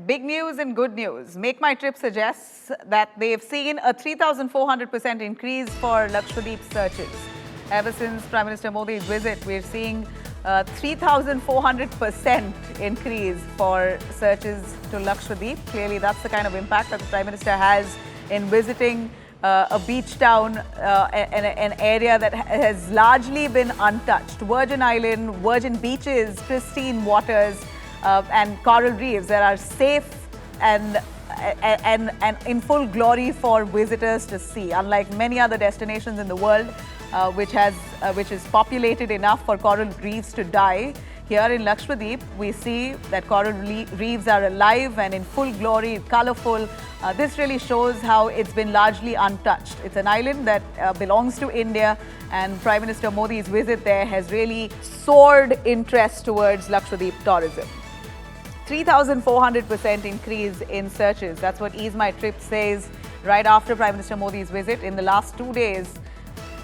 big news and good news. Make My Trip suggests that they've seen a 3,400% increase for Lakshadweep searches. Ever since Prime Minister Modi's visit, we're seeing a 3,400% increase for searches to Lakshadweep. Clearly, that's the kind of impact that the Prime Minister has in visiting a beach town, an area that has largely been untouched. Virgin Island, virgin beaches, pristine waters, and coral reefs that are safe and in full glory for visitors to see. Unlike many other destinations in the world, which is populated enough for coral reefs to die, here in Lakshadweep, we see that coral reefs are alive and in full glory, colorful. This really shows how it's been largely untouched. It's an island that belongs to India, and Prime Minister Modi's visit there has really soared interest towards Lakshadweep tourism. 3,400% increase in searches. That's what Ease My Trip says right after Prime Minister Modi's visit. In the last 2 days,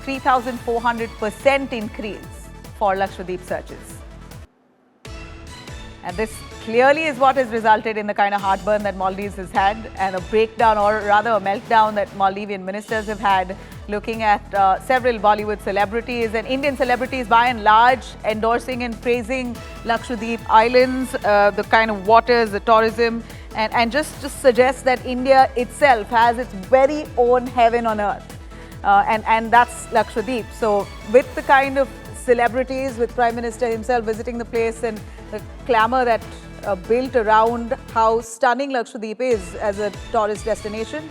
3,400% increase for Lakshadweep searches. And this clearly is what has resulted in the kind of heartburn that Maldives has had, and a breakdown, or rather a meltdown, that Maldivian ministers have had, looking at several Bollywood celebrities and Indian celebrities by and large endorsing and praising Lakshadweep Islands, the kind of waters, the tourism, and just suggests that India itself has its very own heaven on earth. And that's Lakshadweep. So with the kind of celebrities, with Prime Minister himself visiting the place, and the glamour that built around how stunning Lakshadweep is as a tourist destination,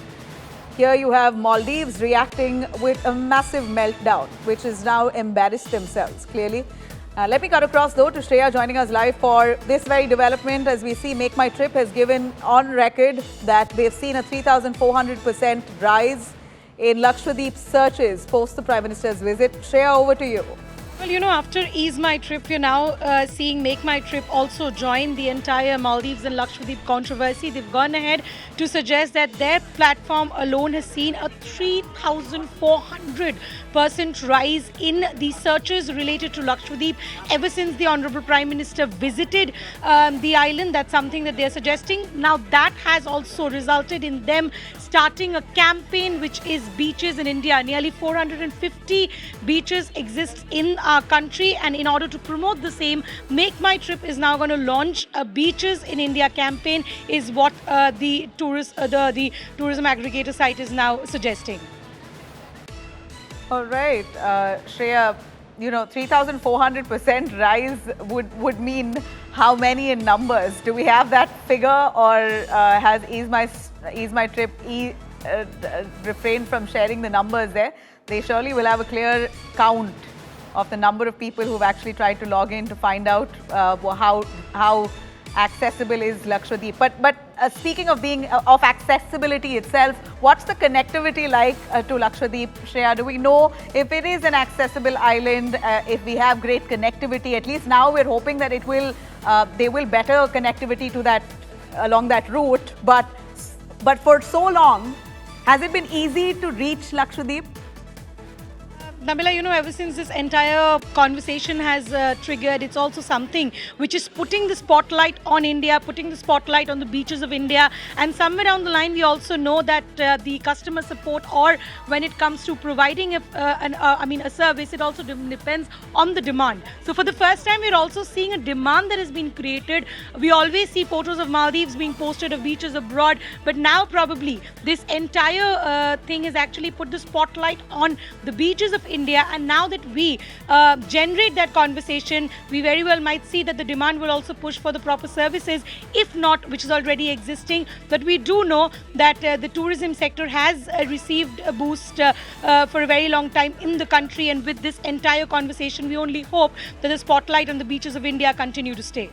here you have Maldives reacting with a massive meltdown, which has now embarrassed themselves, clearly. Let me cut across, though, to Shreya joining us live for this very development. As we see, Make My Trip has given on record that they've seen a 3,400% rise in Lakshadweep searches post the Prime Minister's visit. Shreya, over to you. Well, you know, after Ease My Trip, you're now seeing Make My Trip also join the entire Maldives and Lakshadweep controversy. They've gone ahead to suggest that their platform alone has seen a 3,400% rise in the searches related to Lakshadweep ever since the Honorable Prime Minister visited the island. That's something that they're suggesting. Now, that has also resulted in them starting a campaign which is beaches in India. Nearly 450 beaches exist in our country, and in order to promote the same, Make My Trip is now going to launch a Beaches in India campaign, is what the tourism aggregator site is now suggesting. All right, Shreya, you know, 3,400% rise would mean how many in numbers? Do we have that figure, or has Ease My Trip refrained from sharing the numbers there? They surely will have a clear count of the number of people who've actually tried to log in to find out how accessible is Lakshadweep. But speaking of of accessibility itself, what's the connectivity like to Lakshadweep, Shreya? Do we know if it is an accessible island, if we have great connectivity? At least now we're hoping that they will better connectivity to that along that route. But for so long, has it been easy to reach Lakshadweep? Nabila, you know, ever since this entire conversation has triggered, it's also something which is putting the spotlight on India, putting the spotlight on the beaches of India. And somewhere down the line, we also know that the customer support, or when it comes to providing a service, it also depends on the demand. So for the first time, we're also seeing a demand that has been created. We always see photos of Maldives being posted of beaches abroad, but now probably this entire thing has actually put the spotlight on the beaches of India, and now that we generate that conversation, we very well might see that the demand will also push for the proper services, if not, which is already existing. But we do know that the tourism sector has received a boost for a very long time in the country, and with this entire conversation, we only hope that the spotlight on the beaches of India continue to stay.